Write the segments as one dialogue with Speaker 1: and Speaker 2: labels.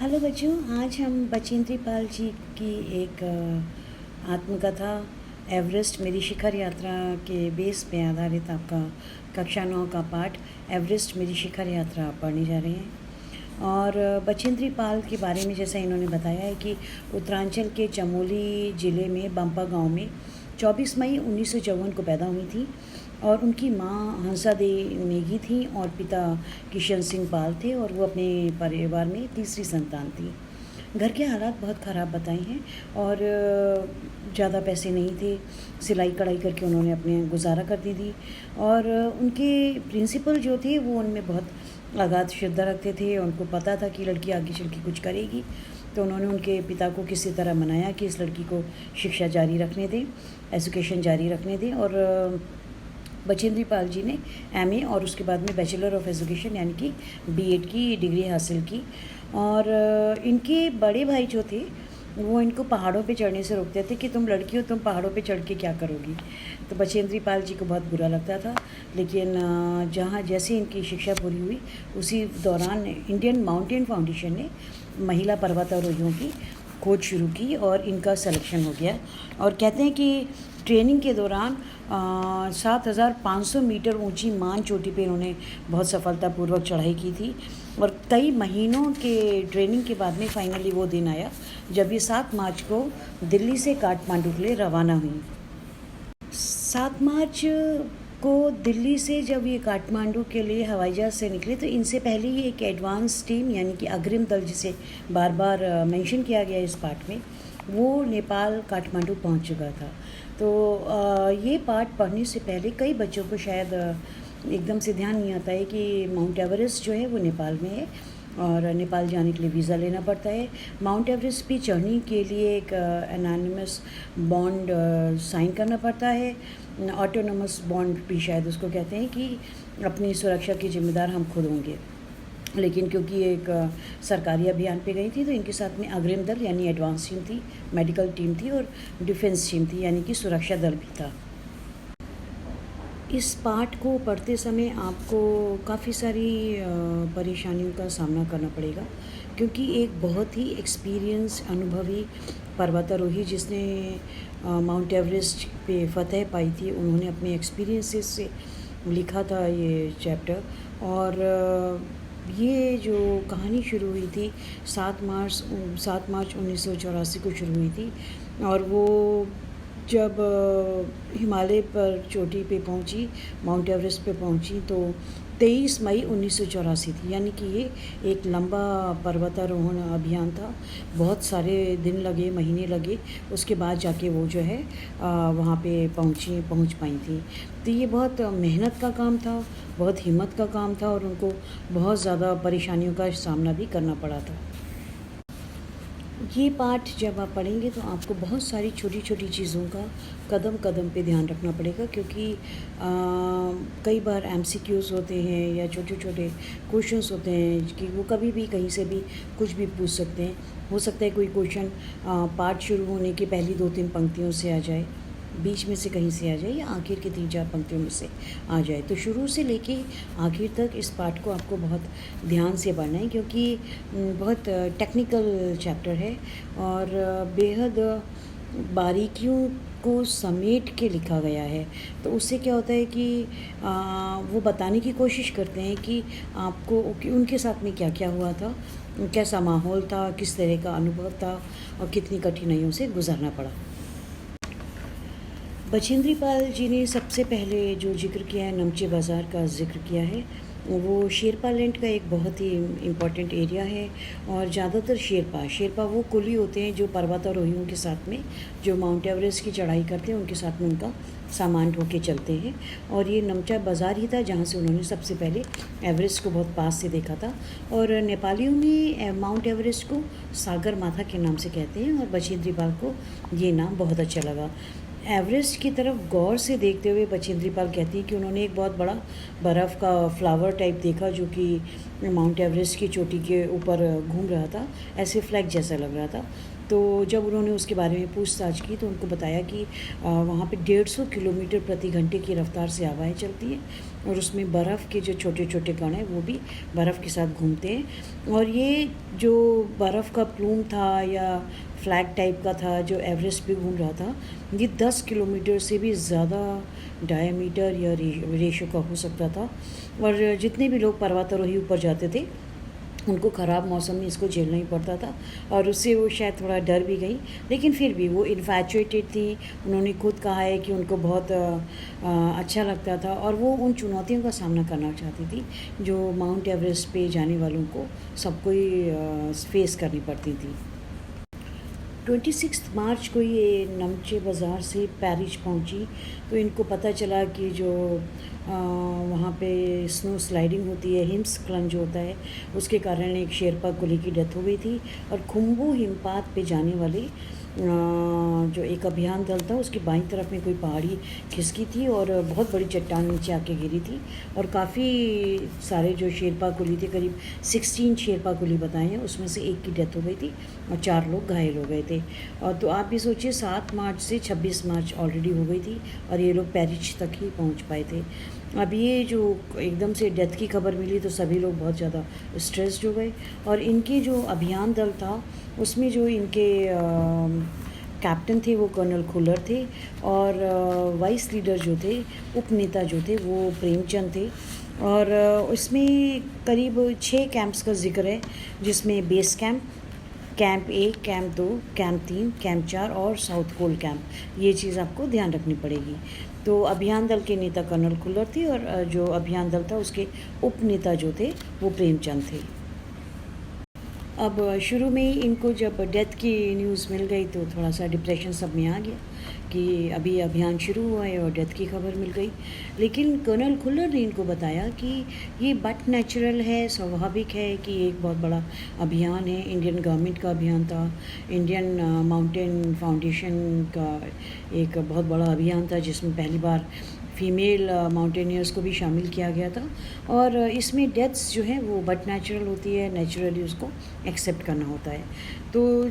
Speaker 1: Hello बच्चों, आज हम बचेंद्री पाल जी की एक आत्मकथा एवरेस्ट मेरी शिखर यात्रा के बेस पे आधारित आपका कक्षा 9 का पाठ एवरेस्ट मेरी शिखर यात्रा पढ़ने जा रहे हैं। और बचेंद्री पाल के बारे में जैसा इन्होंने बताया है कि उत्तरांचल के चमोली ज़िले में बम्पा गांव में 24 मई 1954 को पैदा हुई थी और उनकी माँ हंसा दे नेगी थी और पिता किशन सिंह पाल थे और वो अपने परिवार में तीसरी संतान थी। घर के हालात बहुत ख़राब बताए हैं और ज़्यादा पैसे नहीं थे, सिलाई कढ़ाई करके उन्होंने अपने गुजारा कर दी थी। और उनके प्रिंसिपल जो थे वो उनमें बहुत अगाध श्रद्धा रखते थे। उनको पता था कि लड़की आगे चल के कुछ करेगी, तो उन्होंने उनके पिता को किसी तरह मनाया कि इस लड़की को शिक्षा जारी रखने दें, एजुकेशन जारी रखने दें। और बचेंद्री पाल जी ने एमए और उसके बाद में बैचलर ऑफ एजुकेशन यानी कि बीएड की डिग्री हासिल की। और इनके बड़े भाई जो थे वो इनको पहाड़ों पे चढ़ने से रोकते थे कि तुम लड़की हो, तुम पहाड़ों पे चढ़ के क्या करोगी। तो बचेंद्री पाल जी को बहुत बुरा लगता था, लेकिन जहाँ जैसे इनकी शिक्षा पूरी हुई उसी दौरान इंडियन माउंटेन फाउंडेशन ने महिला पर्वतारोहियों की खोज शुरू की और इनका सिलेक्शन हो गया। और कहते हैं कि ट्रेनिंग के दौरान 7,500 मीटर ऊंची मान चोटी पे इन्होंने बहुत सफलतापूर्वक चढ़ाई की थी। और कई महीनों के ट्रेनिंग के बाद में फाइनली वो दिन आया जब ये 7 मार्च को दिल्ली से काठमांडू के लिए रवाना हुई। 7 मार्च को दिल्ली से जब ये काठमांडू के लिए हवाई जहाज़ से निकले तो इनसे पहले ही एक एडवांस टीम यानी कि अग्रिम दल जिसे बार बार मेंशन किया गया इस पाठ में, वो नेपाल काठमांडू पहुंच चुका था। तो ये पाठ पढ़ने से पहले कई बच्चों को शायद एकदम से ध्यान नहीं आता है कि माउंट एवरेस्ट जो है वो नेपाल में है और नेपाल जाने के लिए वीज़ा लेना पड़ता है। माउंट एवरेस्ट भी चढ़ने के लिए एक एनानिमस बॉन्ड साइन करना पड़ता है, ऑटोनोमस बॉन्ड भी शायद उसको कहते हैं कि अपनी सुरक्षा की जिम्मेदार हम खुद होंगे। लेकिन क्योंकि एक सरकारी अभियान पे गई थी तो इनके साथ में अग्रिम दल यानी एडवांस टीम थी, मेडिकल टीम थी और डिफेंस टीम थी यानी कि सुरक्षा दल भी था। इस पाठ को पढ़ते समय आपको काफ़ी सारी परेशानियों का सामना करना पड़ेगा, क्योंकि एक बहुत ही एक्सपीरियंस अनुभवी पर्वतारोही जिसने माउंट एवरेस्ट पे फतह पाई थी, उन्होंने अपने एक्सपीरियंसेस से लिखा था ये चैप्टर। और ये जो कहानी शुरू हुई थी 7 मार्च 1984 को शुरू हुई थी। और वो जब हिमालय पर चोटी पे पहुंची, माउंट एवरेस्ट पे पहुंची, तो 23 मई 1984 थी। यानी कि ये एक लंबा पर्वतारोहण अभियान था। बहुत सारे दिन लगे, महीने लगे, उसके बाद जाके वो जो है वहाँ पे पहुँच पाई थी। तो ये बहुत मेहनत का काम था, बहुत हिम्मत का काम था और उनको बहुत ज़्यादा परेशानियों का सामना भी करना पड़ा था। ये पाठ जब आप पढ़ेंगे तो आपको बहुत सारी छोटी छोटी चीज़ों का कदम कदम पे ध्यान रखना पड़ेगा, क्योंकि कई बार एमसीक्यूज़ होते हैं या छोटे छोटे क्वेश्चंस होते हैं कि वो कभी भी कहीं से भी कुछ भी पूछ सकते हैं। हो सकता है कोई क्वेश्चन पाठ शुरू होने की पहली 2-3 पंक्तियों से आ जाए, बीच में से कहीं से आ जाए या आखिर की 3-4 पंक्तियों में से आ जाए। तो शुरू से लेके आखिर तक इस पाठ को आपको बहुत ध्यान से पढ़ना है, क्योंकि बहुत टेक्निकल चैप्टर है और बेहद बारीकियों को समेट के लिखा गया है। तो उससे क्या होता है कि वो बताने की कोशिश करते हैं कि आपको कि उनके साथ में क्या क्या हुआ था, कैसा माहौल था, किस तरह का अनुभव था और कितनी कठिनाइयों से गुजरना पड़ा। बचेंद्री पाल जी ने सबसे पहले जो जिक्र किया है नमचे बाज़ार का जिक्र किया है, वो शेरपा लैंड का एक बहुत ही इम्पॉर्टेंट एरिया है। और ज़्यादातर शेरपा वो कुली होते हैं जो पर्वतारोहियों के साथ में जो माउंट एवरेस्ट की चढ़ाई करते हैं उनके साथ में उनका सामान ढो के चलते हैं। और ये नमचा बाज़ार ही था जहाँ से उन्होंने सबसे पहले एवरेस्ट को बहुत पास से देखा था। और नेपालियों में माउंट एवरेस्ट को सागर माथा के नाम से कहते हैं और बचेंद्री पाल को ये नाम बहुत अच्छा लगा। एवरेस्ट की तरफ गौर से देखते हुए बचेंद्री पाल कहती है कि उन्होंने एक बहुत बड़ा बर्फ़ का फ्लावर टाइप देखा जो कि माउंट एवरेस्ट की चोटी के ऊपर घूम रहा था, ऐसे फ्लैग जैसा लग रहा था। तो जब उन्होंने उसके बारे में पूछताछ की तो उनको बताया कि वहाँ पे 150 किलोमीटर प्रति घंटे की रफ़्तार से हवाएं चलती हैं और उसमें बर्फ़ के जो छोटे छोटे कण हैं वो भी बर्फ़ के साथ घूमते हैं। और ये जो बर्फ़ का प्लूम था या फ्लैग टाइप का था जो एवरेस्ट पे घूम रहा था, ये 10 किलोमीटर से भी ज़्यादा डायमीटर या रेशो का हो सकता था। और जितने भी लोग पर्वतारोही ऊपर जाते थे उनको ख़राब मौसम में इसको झेलना ही पड़ता था और उससे वो शायद थोड़ा डर भी गई, लेकिन फिर भी वो इन्फैचुएटेड थी। उन्होंने खुद कहा है कि उनको बहुत अच्छा लगता था और वो उन चुनौतियों का सामना करना चाहती थी जो माउंट एवरेस्ट पे जाने वालों को सबको ही फेस करनी पड़ती थी। 26 मार्च को ये नमचे बाज़ार से पेरिस पहुंची तो इनको पता चला कि जो वहाँ पे स्नो स्लाइडिंग होती है, हिमस्खलन जो होता है, उसके कारण एक शेरपा कुली की डेथ हो गई थी। और खुम्बू हिमपात पे जाने वाले जो एक अभियान दल था उसकी बाईं तरफ में कोई पहाड़ी खिसकी थी और बहुत बड़ी चट्टान नीचे आके गिरी थी और काफ़ी सारे जो शेरपा कुली थे, करीब 16 शेरपा कुली बताए हैं, उसमें से एक की डेथ हो गई थी और 4 लोग घायल हो गए थे। और तो आप भी सोचिए 7 मार्च से 26 मार्च ऑलरेडी हो गई थी और ये लोग पेरिस तक ही पहुंच पाए थे। अब ये जो एकदम से डेथ की खबर मिली तो सभी लोग बहुत ज़्यादा स्ट्रेस्ड हो गए। और इनके जो अभियान दल था उसमें जो इनके कैप्टन थे वो कर्नल खुल्लर थे और वाइस लीडर जो थे, उपनेता जो थे, वो प्रेमचंद थे। और इसमें करीब 6 कैंप्स का जिक्र है जिसमें base camp, camp 1, camp 2, camp 3, camp 4 और साउथ पोल कैंप, ये चीज़ आपको ध्यान रखनी पड़ेगी। तो अभियान दल के नेता कर्नल खुल्लर थे और जो अभियान दल था उसके उपनेता जो थे वो प्रेमचंद थे। अब शुरू में ही इनको जब डेथ की न्यूज़ मिल गई तो थोड़ा सा डिप्रेशन सब में आ गया कि अभी अभियान शुरू हुआ है और डेथ की खबर मिल गई। लेकिन कर्नल खुल्लर ने इनको बताया कि ये बट नेचुरल है, स्वाभाविक है कि एक बहुत बड़ा अभियान है, इंडियन गवर्नमेंट का अभियान था, इंडियन माउंटेन फाउंडेशन का एक बहुत बड़ा अभियान था जिसमें पहली बार फीमेल माउंटेनियर्स को भी शामिल किया गया था। और इसमें डेथ्स जो है वो बट नेचुरल होती है, नेचुरली उसको एक्सेप्ट करना होता है। तो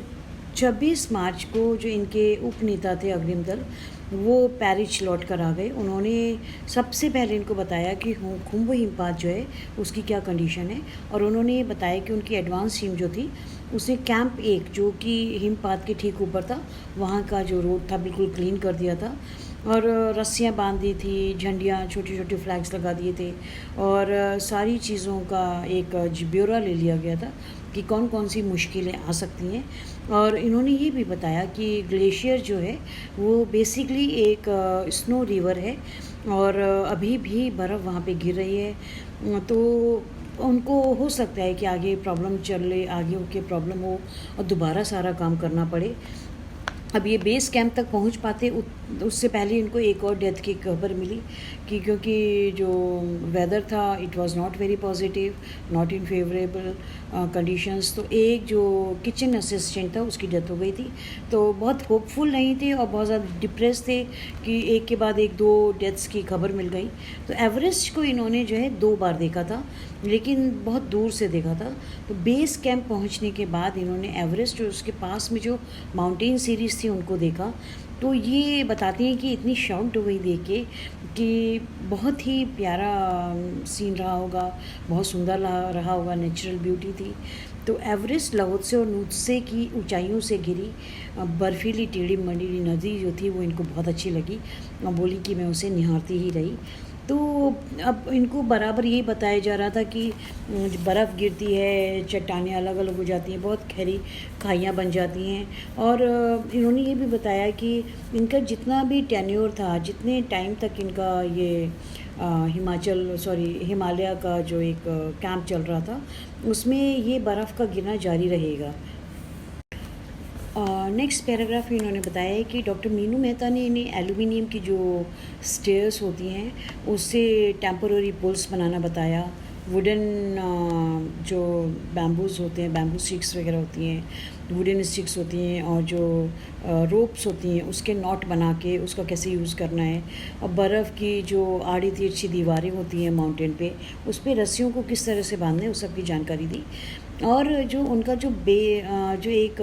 Speaker 1: 26 मार्च को जो इनके उपनेता थे अग्रिम दल, वो पेरिस लौट कर आ गए। उन्होंने सबसे पहले इनको बताया कि खुम्बू हिमपात जो है उसकी क्या कंडीशन है और उन्होंने ये बताया कि उनकी एडवांस टीम जो थी उसने कैंप 1 जो कि हिमपात के ठीक ऊपर था, वहाँ का जो रोड था बिल्कुल क्लीन कर दिया था और रस्सियाँ बांध दी थी, झंडियाँ, छोटे छोटे फ्लैग्स लगा दिए थे और सारी चीज़ों का एक ब्यौरा ले लिया गया था कि कौन कौन सी मुश्किलें आ सकती हैं। और इन्होंने ये भी बताया कि ग्लेशियर जो है वो बेसिकली एक स्नो रिवर है और अभी भी बर्फ़ वहाँ पे गिर रही है। तो उनको हो सकता है कि आगे प्रॉब्लम चले, आगे उनके प्रॉब्लम हो और दोबारा सारा काम करना पड़े। अब ये बेस कैंप तक पहुंच पाते उससे पहले इनको एक और डेथ की खबर मिली कि क्योंकि जो वेदर था it was not very positive, not in favourable conditions, तो एक जो किचन असिस्टेंट था उसकी डेथ हो गई थी। तो बहुत होपफुल नहीं थे और बहुत ज़्यादा डिप्रेस थे कि एक के बाद एक 2 डेथ्स की खबर मिल गई। तो एवरेस्ट को इन्होंने जो है 2 बार देखा था, लेकिन बहुत दूर से देखा था। तो बेस कैंप पहुंचने के बाद इन्होंने एवरेस्ट और उसके पास में जो माउंटेन सीरीज़ थी उनको देखा। तो ये बताती हैं कि इतनी शॉक्ड हो गई देख के कि बहुत ही प्यारा सीन रहा होगा, बहुत सुंदर रहा होगा, नेचुरल ब्यूटी थी। तो एवरेस्ट लाओत्से और नुत्से की ऊंचाइयों से घिरी बर्फीली टेढ़ी मेढ़ी नदी जो थी वो इनको बहुत अच्छी लगी और बोली कि मैं उसे निहारती ही रही। तो अब इनको बराबर यही बताया जा रहा था कि बर्फ़ गिरती है, चट्टानें अलग अलग हो जाती हैं, बहुत गहरी खाइयाँ बन जाती हैं। और इन्होंने ये भी बताया कि इनका जितना भी टेन्योर था, जितने टाइम तक इनका ये हिमालय का जो एक कैंप चल रहा था उसमें ये बर्फ़ का गिरना जारी रहेगा। नेक्स्ट पैराग्राफ में इन्होंने बताया है कि डॉक्टर मीनू मेहता ने इन्हें एल्यूमिनियम की जो स्टेयर्स होती हैं उससे टेम्पररी पुल्स बनाना बताया। वुडन जो बैम्बूज़ होते हैं, बैम्बू स्टिक्स वगैरह होती हैं, वुडन स्टिक्स होती हैं और जो रोप्स होती हैं उसके नॉट बना के उसका कैसे यूज़ करना है। और बर्फ़ की जो आड़ी तिरछी दीवारें होती हैं माउंटेन पे, उस पर रस्सियों को किस तरह से बांधना है उस सब की जानकारी दी। और जो उनका जो एक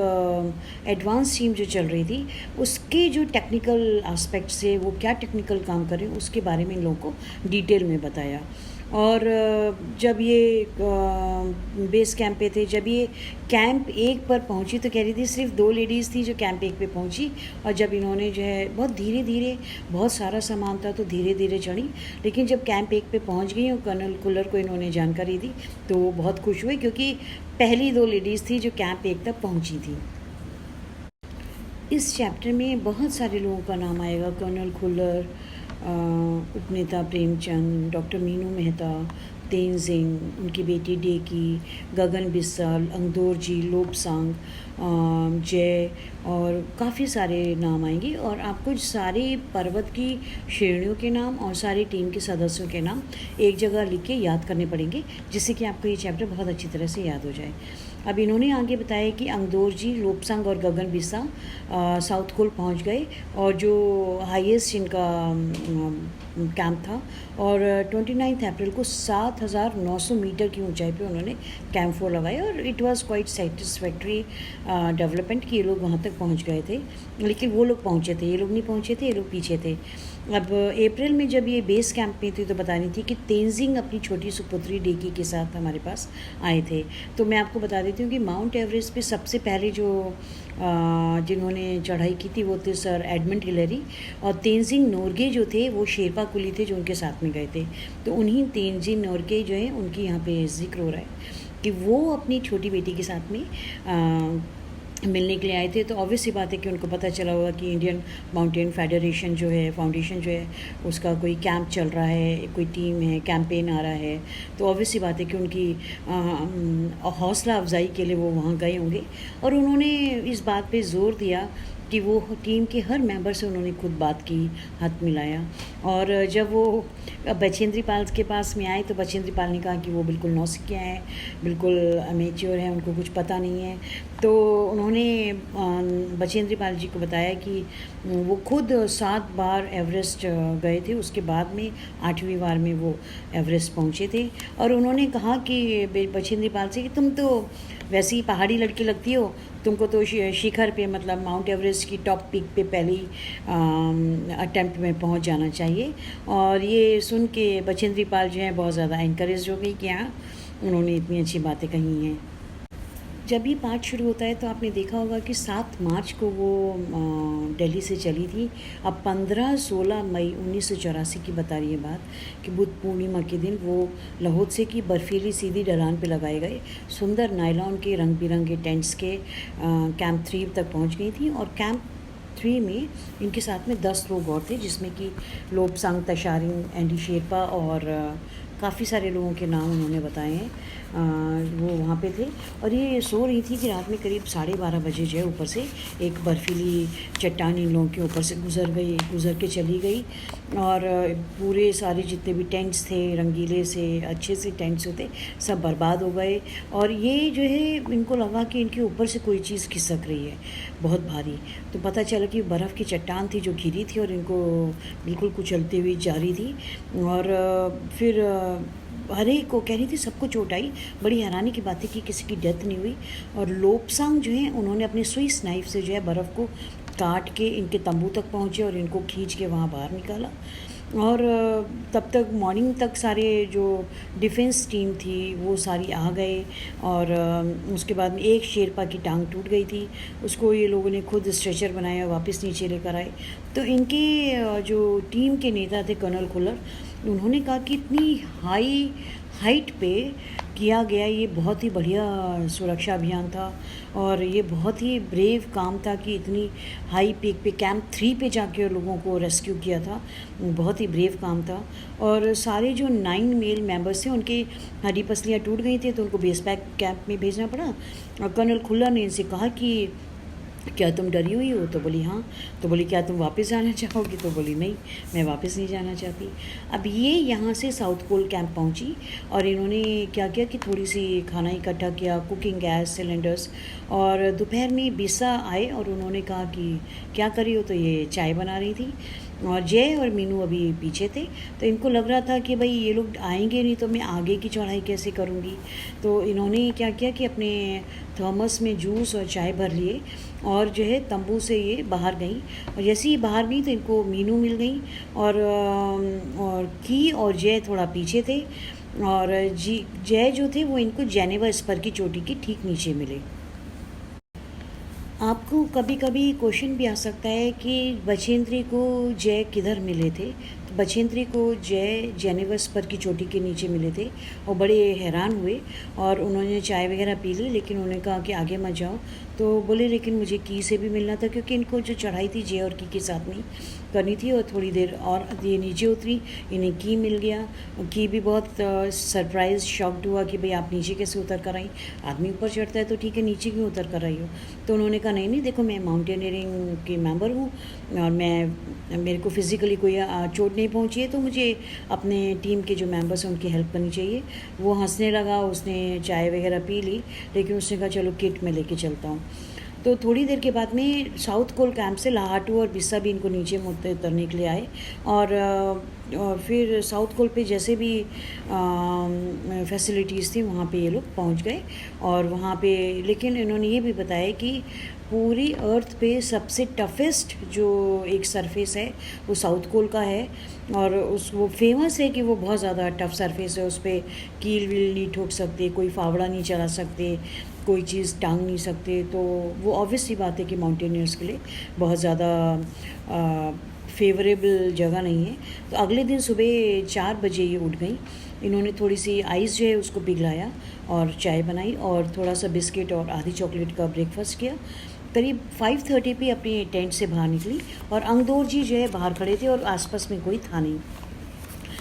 Speaker 1: एडवांस टीम जो चल रही थी उसके जो टेक्निकल एस्पेक्ट से वो क्या टेक्निकल काम करें उसके बारे में इन लोगों को डिटेल में बताया। और जब ये बेस कैंप पे थे, जब ये कैंप 1 पर पहुंची तो कह रही थी सिर्फ 2 लेडीज़ थी जो कैंप 1 पे पहुंची, और जब इन्होंने जो है बहुत धीरे धीरे, बहुत सारा सामान था तो धीरे धीरे चढ़ी, लेकिन जब कैंप 1 पे पहुंच गई और कर्नल कुलर को इन्होंने जानकारी दी तो वो बहुत खुश हुए क्योंकि पहली 2 लेडीज़ थी जो कैंप 1 तक पहुँची थी। इस चैप्टर में बहुत सारे लोगों का नाम आएगा, कर्नल खुलर, उपनेता प्रेमचंद, डॉक्टर मीनू मेहता, तेनजिंग, उनकी बेटी डेकी, गगन बिस्साल, अंगदोर जी, लोबसांग, जय, और काफ़ी सारे नाम आएंगे। और आपको सारे पर्वत की श्रेणियों के नाम और सारी टीम के सदस्यों के नाम एक जगह लिख के याद करने पड़ेंगे, जिससे कि आपको ये चैप्टर बहुत अच्छी तरह से याद हो जाए। अब इन्होंने आगे बताया कि अंगदोर जी, लोबसांग और गगन बिस्सा साउथ कोल पहुंच गए, और जो हाईएस्ट इनका कैंप था, और 29 अप्रैल को 7,900 मीटर की ऊंचाई पे उन्होंने कैंप 4 लगाया, और it was quite satisfactory development कि ये लोग वहाँ तक पहुँच गए थे। लेकिन वो लोग पहुँचे थे, ये लोग नहीं पहुँचे थे, ये लोग पीछे थे। अब अप्रैल में जब ये बेस कैंप में थी तो बता रही थी कि तेनजिंग अपनी छोटी सुपुत्री डेकी के साथ हमारे पास आए थे। तो मैं आपको बता देती हूँ कि माउंट एवरेस्ट पे सबसे पहले जो जिन्होंने चढ़ाई की थी वो थे सर एडमंड हिलरी, और तेनजिंग नोर्गे जो थे वो शेरपा कुली थे जो उनके साथ में गए थे। तो उन्हीं तेनजिंग नोर्गे जो है उनकी यहाँ पे जिक्र हो रहा है कि वो अपनी छोटी बेटी के साथ में मिलने के लिए आए थे। तो ऑब्वियस सी बात है कि उनको पता चला होगा कि इंडियन माउंटेन फेडरेशन जो है, फाउंडेशन जो है, उसका कोई कैंप चल रहा है, कोई टीम है, कैंपेन आ रहा है। तो ऑब्वियस सी बात है कि उनकी हौसला अफजाई के लिए वो वहाँ गए होंगे, और उन्होंने इस बात पे ज़ोर दिया कि वो टीम के हर मेंबर से उन्होंने खुद बात की, हाथ मिलाया। और जब वो बचेंद्री पाल के पास में आए तो बचेंद्री पाल ने कहा कि वो बिल्कुल नौसिखिया हैं, बिल्कुल अमेच्योर हैं, उनको कुछ पता नहीं है। तो उन्होंने बचेंद्री पाल जी को बताया कि वो खुद 7 बार एवरेस्ट गए थे, उसके बाद में 8वीं बार में वो एवरेस्ट पहुँचे थे। और उन्होंने कहा कि बचेंद्री पाल से कि तुम तो वैसे ही पहाड़ी लड़की लगती हो, तुमको तो शिखर पे मतलब माउंट एवरेस्ट की टॉप पीक पे पहले ही अटेम्प्ट में पहुंच जाना चाहिए। और ये सुन के बचेंद्री पाल जो है बहुत ज़्यादा इनकरेज हो गई कि हाँ, उन्होंने इतनी अच्छी बातें कही हैं। जब ये पाठ शुरू होता है तो आपने देखा होगा कि 7 मार्च को वो दिल्ली से चली थी। अब 15-16 मई 1984 की बता रही है बात कि बुद्ध पूर्णिमा के दिन वो लहोत्से की बर्फीली सीधी ढलान पे लगाए गए सुंदर नायलॉन के रंग बिरंगे टेंट्स के कैंप 3 तक पहुंच गई थी। और कैंप 3 में इनके साथ में 10 लोग और थे, जिसमें कि लोबसांग तशारिंग, एंडी शेरपा और काफ़ी सारे लोगों के नाम उन्होंने बताए हैं। वो वहाँ पे थे, और ये सो रही थी कि रात में करीब 12:30 बजे जो है ऊपर से एक बर्फीली चट्टान इन लोगों के ऊपर से गुज़र के चली गई। और पूरे सारे जितने भी टेंट्स थे, रंगीले से अच्छे से टेंट्स होते, सब बर्बाद हो गए। और ये जो है इनको लगा कि इनके ऊपर से कोई चीज़ खिसक रही है बहुत भारी। तो पता चला कि बर्फ़ की चट्टान थी जो घिरी थी और इनको बिल्कुल कुचलती हुई जा रही थी। और फिर हर एक को कह रही थी, सबको चोट आई। बड़ी हैरानी की बात है कि किसी की डेथ नहीं हुई। और लोबसांग जो हैं उन्होंने अपनी स्विस नाइफ से जो है बर्फ़ को काट के इनके तंबू तक पहुँचे और इनको खींच के वहाँ बाहर निकाला। और तब तक मॉर्निंग तक सारे जो डिफेंस टीम थी वो सारी आ गए। और उसके बाद में एक शेरपा की टांग टूट गई थी, उसको ये लोगों ने खुद स्ट्रेचर बनाया, वापस नीचे लेकर आए। तो इनके जो टीम के नेता थे कर्नल खुलर, उन्होंने कहा कि इतनी हाइट पे किया गया ये बहुत ही बढ़िया सुरक्षा अभियान था, और ये बहुत ही ब्रेव काम था कि इतनी हाई पीक पे कैंप 3 पे जाके लोगों को रेस्क्यू किया था। बहुत ही ब्रेव काम था। और सारे जो 9 मेल मेंबर्स थे उनकी हड्डी पसलियाँ टूट गई थी, तो उनको बेस कैंप में भेजना पड़ा। और कर्नल खुल्लर ने इनसे कहा कि क्या तुम डरी हुई हो? तो बोली हाँ। तो बोली क्या तुम वापस जाना चाहोगी? तो बोली नहीं, मैं वापस नहीं जाना चाहती। अब ये यहाँ से साउथ पोल कैंप पहुँची, और इन्होंने क्या किया कि थोड़ी सी खाना इकट्ठा किया, कुकिंग गैस सिलेंडर्स। और दोपहर में बिस्सा आए और उन्होंने कहा कि क्या कर रही हो? तो ये चाय बना रही थी। और जय और मीनू अभी पीछे थे। तो इनको लग रहा था कि भाई ये लोग आएंगे नहीं तो मैं आगे की चढ़ाई कैसे करूँगी। तो इन्होंने क्या किया कि अपने थर्मस में जूस और चाय भर लिए और जो है तंबू से ये बाहर गई। और जैसे ही बाहर गई तो इनको मीनू मिल गई और की और जय थोड़ा पीछे थे। और जय जो थे वो इनको जेनेवा स्पर की चोटी के ठीक नीचे मिले। आपको कभी कभी क्वेश्चन भी आ सकता है कि बछेंद्री को जय किधर मिले थे। तो बछेंद्री को जय जेनेवा स्पर की चोटी के नीचे मिले थे और बड़े हैरान हुए और उन्होंने चाय वगैरह पी ली, लेकिन उन्होंने कहा कि आगे मत जाओ। तो बोले लेकिन मुझे की से भी मिलना था, क्योंकि इनको जो चढ़ाई थी जय और की के साथ में करनी थी। और थोड़ी देर और ये नीचे उतरी, इन्हें की मिल गया। की भी बहुत सरप्राइज शॉक्ड हुआ कि भाई आप नीचे कैसे उतर कर आई, आदमी ऊपर चढ़ता है तो ठीक है, नीचे क्यों उतर कर आई हो। तो उन्होंने कहा नहीं नहीं, देखो मैं माउंटेनियरिंग की मेंबर हूँ और मेरे को फिज़िकली कोई चोट नहीं पहुँची है, तो मुझे अपने टीम के जो मेंबर्स हैं उनकी हेल्प करनी चाहिए। वो हंसने लगा, उसने चाय वगैरह पी ली, लेकिन उसने कहा चलो किट में लेके चलता हूँ। तो थोड़ी देर के बाद में साउथ कोल कैंप से लाहाटू और बिस्सा भी इनको नीचे उतरने के लिए आए। और फिर साउथ कोल पे जैसे भी फैसिलिटीज़ थी वहाँ पे ये लोग पहुँच गए। और वहाँ पे लेकिन इन्होंने ये भी बताया कि पूरी अर्थ पे सबसे टफेस्ट जो एक सरफेस है वो साउथ कोल का है। और वो फेमस है कि वो बहुत ज़्यादा टफ सरफेस है, उस पर कील वील नहीं ठोक सकते, कोई फावड़ा नहीं चला सकते, कोई चीज़ टांग नहीं सकते। तो वो ऑब्वियस सी बात है कि माउंटेनियर्स के लिए बहुत ज़्यादा फेवरेबल जगह नहीं है। तो अगले दिन सुबह 4 बजे ये उठ गई। इन्होंने थोड़ी सी आइस जो है उसको पिघलाया और चाय बनाई और थोड़ा सा बिस्किट और आधी चॉकलेट का ब्रेकफास्ट किया। करीब 5:30 पे अपनी टेंट से बाहर निकली और अंगदौर जी जो है बाहर खड़े थे और आसपास में कोई था नहीं।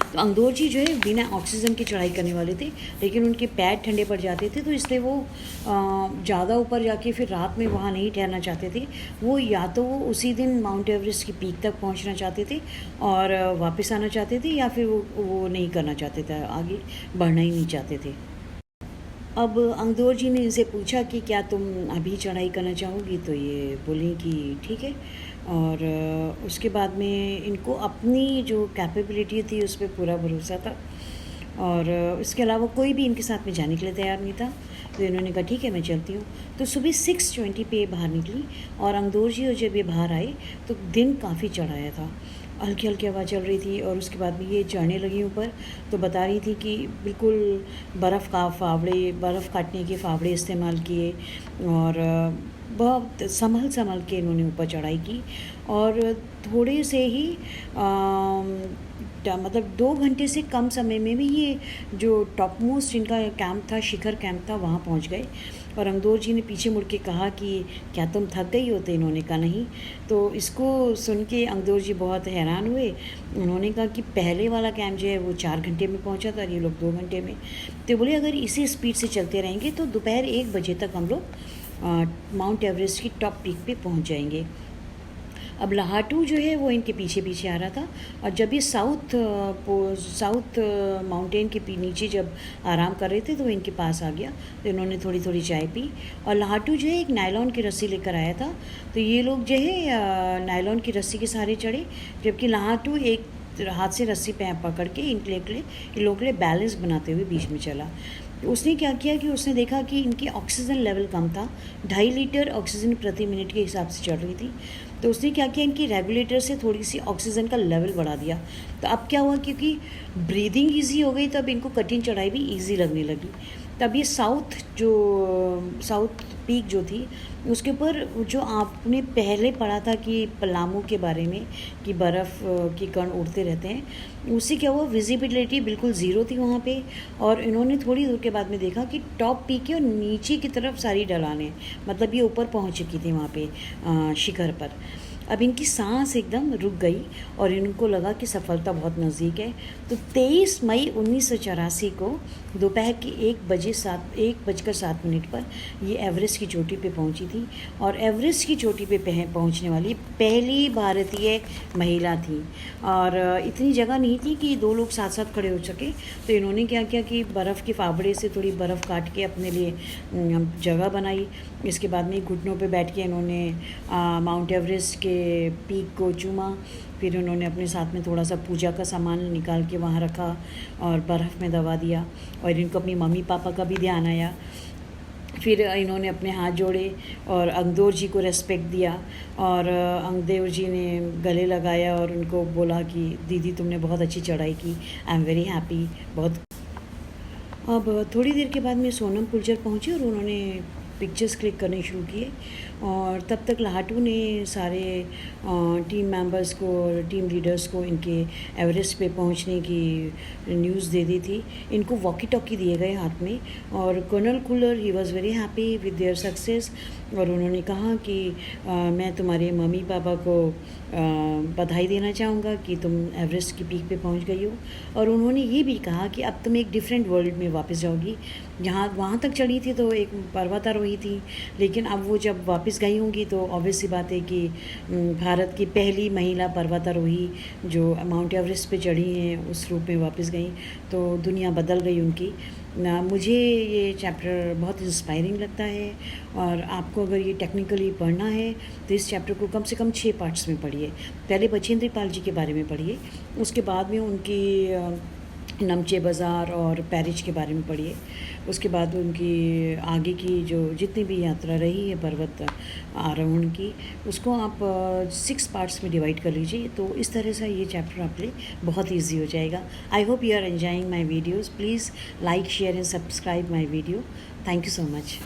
Speaker 1: तो अंगदौर जी जो है बिना ऑक्सीजन की चढ़ाई करने वाले थे, लेकिन उनके पैर ठंडे पड़ जाते थे, तो इसलिए वो ज़्यादा ऊपर जाके फिर रात में वहाँ नहीं ठहरना चाहते थे। वो या तो वो उसी दिन माउंट एवरेस्ट की पीक तक पहुँचना चाहते थे और वापस आना चाहते थे, या फिर वो नहीं करना चाहते थे, आगे बढ़ना ही नहीं चाहते थे। अब अंगदौर जी ने इनसे पूछा कि क्या तुम अभी चढ़ाई करना चाहोगी, तो ये बोली कि ठीक है। और उसके बाद में इनको अपनी जो कैपेबिलिटी थी उस पर पूरा भरोसा था और इसके अलावा कोई भी इनके साथ में जाने के लिए तैयार नहीं था। तो इन्होंने कहा ठीक है मैं चलती हूँ। तो सुबह 6:20 पे बाहर निकली और अंगदौर जी और जब ये बाहर आए तो दिन काफ़ी चढ़ाया था, हल्की हल्की हवा चल रही थी। और उसके बाद में ये चढ़ने लगी ऊपर, तो बता रही थी कि बिल्कुल बर्फ़ काटने के फावड़े इस्तेमाल किए और बहुत संभल के इन्होंने ऊपर चढ़ाई की। और थोड़े से ही मतलब 2 घंटे से कम समय में भी ये जो टॉप मोस्ट इनका कैंप था, शिखर कैंप था, वहाँ पहुँच गए। और अंगदौर जी ने पीछे मुड़ के कहा कि क्या तुम थक गई हो, तो इन्होंने कहा नहीं। तो इसको सुन के अंगदौर जी बहुत हैरान हुए। उन्होंने कहा कि पहले वाला कैंप जो है वो 4 घंटे में पहुंचा था और ये लोग 2 घंटे में। तो बोले अगर इसी स्पीड से चलते रहेंगे तो दोपहर 1 बजे तक हम लोग माउंट एवरेस्ट की टॉप पीक पे पहुंच जाएंगे। अब लाहाटू जो है वो इनके पीछे पीछे आ रहा था और जब ये साउथ माउंटेन के नीचे जब आराम कर रहे थे तो वो इनके पास आ गया। तो इन्होंने थोड़ी थोड़ी चाय पी और लाहाटू जो है एक नायलॉन की रस्सी लेकर आया था। तो ये लोग जो है नायलॉन की रस्सी के सहारे चढ़े, जबकि लाहाटू एक हाथ से रस्सी पे पकड़ के इन लोगों के लिए बैलेंस बनाते हुए बीच में चला। तो उसने क्या किया कि उसने देखा कि इनकी ऑक्सीजन लेवल कम था, 2.5 लीटर ऑक्सीजन प्रति मिनट के हिसाब से चढ़ रही थी। तो उसने क्या किया, इनकी रेगुलेटर से थोड़ी सी ऑक्सीजन का लेवल बढ़ा दिया। तो अब क्या हुआ, क्योंकि ब्रीदिंग ईजी हो गई तब इनको कठिन चढ़ाई भी ईजी लगने लगी। तब ये साउथ पीक जो थी उसके ऊपर जो आपने पहले पढ़ा था कि पलामू के बारे में कि बर्फ़ के कण उड़ते रहते हैं, उससे क्या हुआ, विजिबिलिटी बिल्कुल ज़ीरो थी वहाँ पे। और इन्होंने थोड़ी दूर के बाद में देखा कि टॉप पीक के और नीचे की तरफ सारी ढलानें, मतलब ये ऊपर पहुँच चुकी थी वहाँ पे शिखर पर। अब इनकी सांस एकदम रुक गई और इनको लगा कि सफलता बहुत नज़दीक है। तो 23 मई 1984 को दोपहर के 1:07 पर ये एवरेस्ट की चोटी पे पहुंची थी और एवरेस्ट की चोटी पे पहुंचने वाली पहली भारतीय महिला थी। और इतनी जगह नहीं थी कि 2 लोग साथ साथ खड़े हो सके। तो इन्होंने क्या किया कि बर्फ़ के फावड़े से थोड़ी बर्फ़ काट के अपने लिए जगह बनाई। इसके बाद में घुटनों पे बैठ के इन्होंने माउंट एवरेस्ट के पीक को चूमा, फिर उन्होंने अपने साथ में थोड़ा सा पूजा का सामान निकाल के वहाँ रखा और बर्फ़ में दबा दिया, और इनको अपनी मम्मी पापा का भी ध्यान आया। फिर इन्होंने अपने हाथ जोड़े और अंगदेव जी को रेस्पेक्ट दिया, और अंगदेव जी ने गले लगाया और उनको बोला कि दीदी तुमने बहुत अच्छी चढ़ाई की, आई एम वेरी हैप्पी। बहुत अब थोड़ी देर के बाद में सोनम पुलचर पहुंची और उन्होंने पिक्चर्स क्लिक करने शुरू किए, और तब तक लाहटू ने सारे टीम मेंबर्स को और टीम लीडर्स को इनके एवरेस्ट पे पहुंचने की न्यूज़ दे दी थी। इनको वॉकी टॉकी दिए गए हाथ में, और colonel Cooler he was very happy with their success, और उन्होंने कहा कि मैं तुम्हारे मम्मी पापा को बधाई देना चाहूँगा कि तुम एवरेस्ट की पीक पे पहुंच गई हो, और उन्होंने ये भी कहा कि अब तुम एक डिफरेंट वर्ल्ड में वापस जाओगी। जहाँ वहाँ तक चढ़ी थी तो एक पर्वतारोही थी, लेकिन अब वो जब वापस गई होंगी तो ऑब्वियस सी बात है कि भारत की पहली महिला पर्वतारोही जो माउंट एवरेस्ट पे चढ़ी हैं उस रूप में वापस गई, तो दुनिया बदल गई उनकी ना। मुझे ये चैप्टर बहुत इंस्पायरिंग लगता है, और आपको अगर ये टेक्निकली पढ़ना है तो इस चैप्टर को कम से कम 6 पार्ट्स में पढ़िए। पहले बचेंद्री पाल जी के बारे में पढ़िए, उसके बाद में उनकी नमचे बाज़ार और पैरिज के बारे में पढ़िए, उसके बाद उनकी आगे की जो जितनी भी यात्रा रही है पर्वत आरोहण की, उसको आप 6 पार्ट्स में डिवाइड कर लीजिए, तो इस तरह से ये चैप्टर आपके लिए बहुत ईजी हो जाएगा। I hope you are enjoying my videos. Please like, share and subscribe my video. Thank you so much.